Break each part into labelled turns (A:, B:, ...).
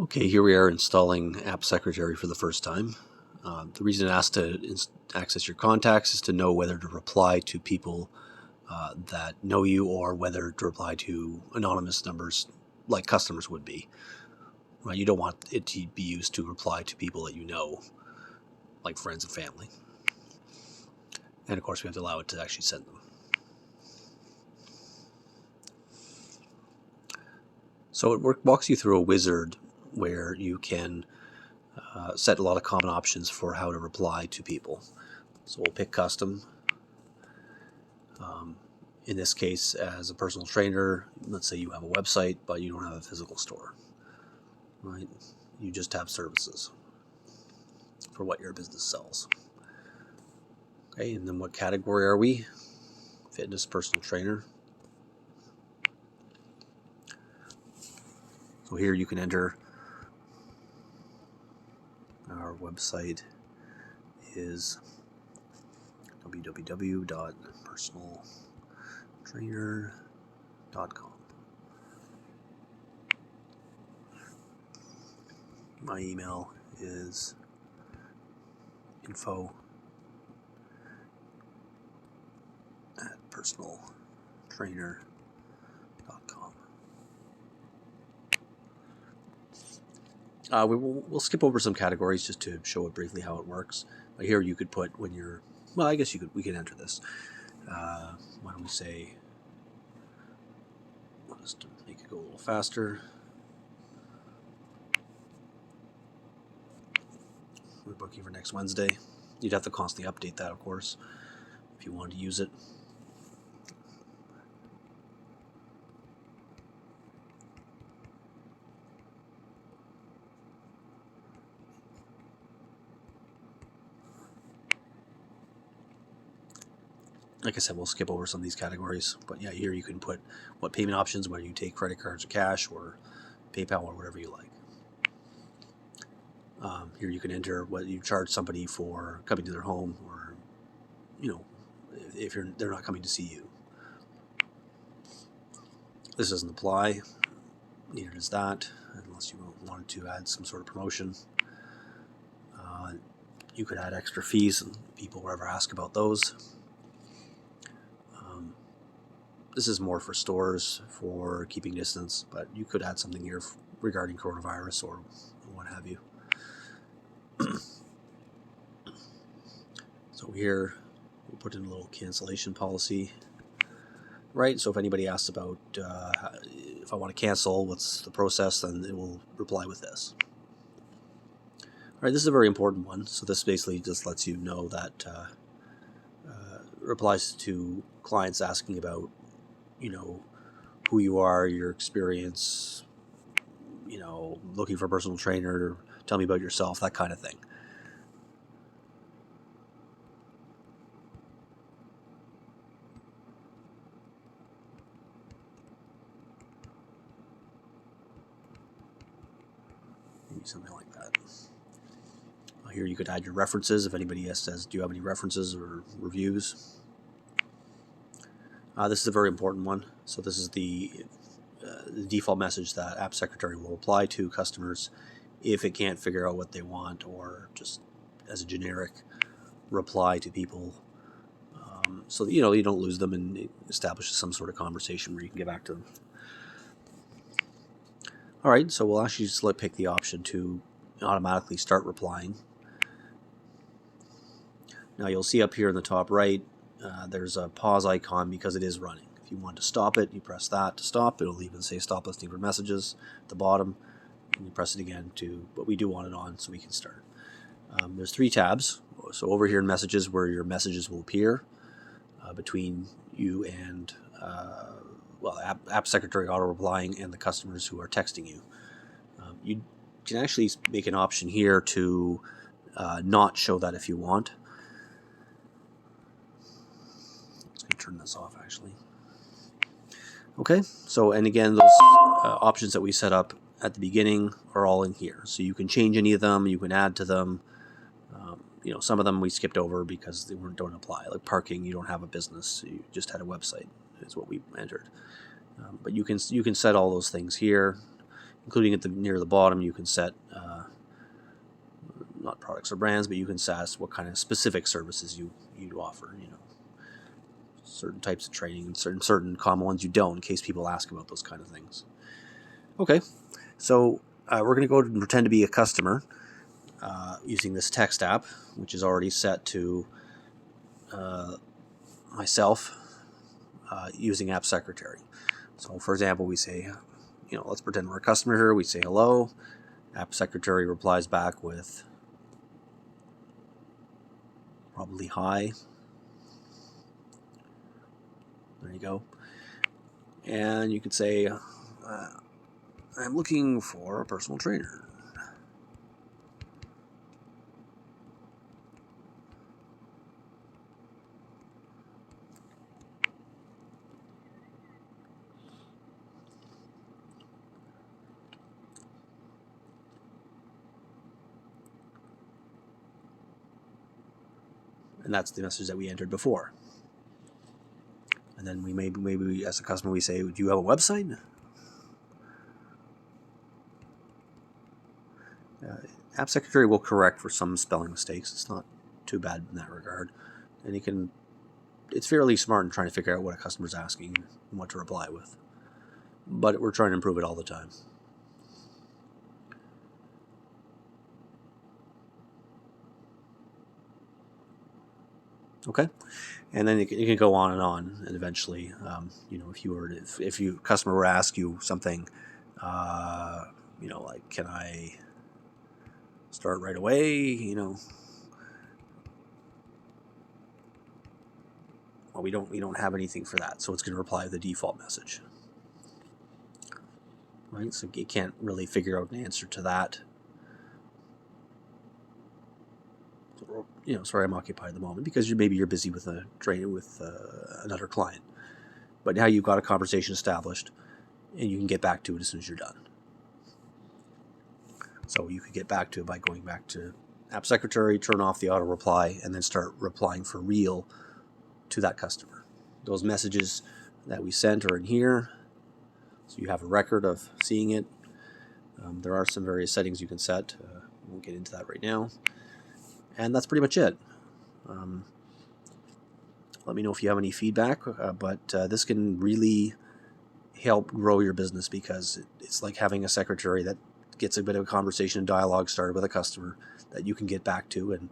A: Okay, here we are installing AppSecretary for the first time. The reason it asks to access your contacts is to know whether to reply to people that know you or whether to reply to anonymous numbers like customers would be. Right? You don't want it to be used to reply to people that you know, like friends and family. And of course, we have to allow it to actually send them. So it walks you through a wizard where you can set a lot of common options for how to reply to people. So we'll pick custom. In this case, as a personal trainer, let's say you have a website, but you don't have a physical store, right? You just have services for what your business sells. Okay, and then what category are we? Fitness personal trainer. So here you can enter our website is www.personaltrainer.com. My email is info@personaltrainer.com. We'll skip over some categories just to show it briefly how it works. Here you could put when you're, well, I guess we can enter this. Why don't we say, just to make it go a little faster. We're booking for next Wednesday. You'd have to constantly update that, of course, if you wanted to use it. Like I said, we'll skip over some of these categories, but yeah, here you can put what payment options, whether you take credit cards or cash or PayPal or whatever you like. Here you can enter what you charge somebody for coming to their home, or if they're not coming to see you. This doesn't apply, neither does that, unless you wanted to add some sort of promotion. You could add extra fees, and people will ever ask about those. This is more for stores for keeping distance, but you could add something here regarding coronavirus or what have you. So here we'll put in a little cancellation policy, right? So if anybody asks about if I want to cancel, what's the process, then it will reply with this. All right, this is a very important one. So this basically just lets you know that replies to clients asking about, who you are, your experience, looking for a personal trainer, tell me about yourself, that kind of thing. Maybe something like that. Here you could add your references if anybody says, do you have any references or reviews? This is a very important one. So this is the default message that AppSecretary will apply to customers if it can't figure out what they want, or just as a generic reply to people, so that, you don't lose them and it establishes some sort of conversation where you can get back to them. All right, so we'll actually just pick the option to automatically start replying. Now you'll see up here in the top right, there's a pause icon because it is running. If you want to stop it, you press that to stop. It'll even say stop listening for messages at the bottom. And you press it again but we do want it on so we can start. There's 3 tabs. So over here in messages, where your messages will appear between you and AppSecretary auto replying and the customers who are texting you. You can actually make an option here to not show that if you want. Let's turn this off actually. Okay, so and again, those options that we set up at the beginning are all in here. So you can change any of them, you can add to them. Some of them we skipped over because they don't apply. Like parking, you don't have a business, you just had a website, is what we entered. But you can set all those things here. including at near the bottom, you can set not products or brands, but you can set what kind of specific services you'd offer. Certain types of training and certain common ones you don't, in case people ask about those kind of things. Okay, so we're going to go and pretend to be a customer using this text app, which is already set to myself using AppSecretary. So, for example, we say, let's pretend we're a customer here. We say hello. AppSecretary replies back with probably hi. There you go. And you could say, I'm looking for a personal trainer. And that's the message that we entered before. And then we maybe as a customer we say, do you have a website? AppSecretary will correct for some spelling mistakes. It's not too bad in that regard. And it's fairly smart in trying to figure out what a customer's asking and what to reply with. But we're trying to improve it all the time. Okay, and then it can go on, and eventually, if you customer were to ask you something, like, can I start right away? Well, we don't have anything for that, so it's going to reply with the default message, right? So you can't really figure out an answer to that. Sorry, I'm occupied at the moment because maybe you're busy with a training with another client. But now you've got a conversation established, and you can get back to it as soon as you're done. So you could get back to it by going back to AppSecretary, turn off the auto reply, and then start replying for real to that customer. Those messages that we sent are in here, so you have a record of seeing it. There are some various settings you can set. We won't get into that right now. And that's pretty much it. Let me know if you have any feedback, but this can really help grow your business because it's like having a secretary that gets a bit of a conversation and dialogue started with a customer that you can get back to, and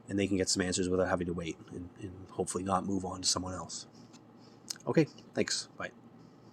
A: they can get some answers without having to wait and hopefully not move on to someone else. Okay, thanks. Bye.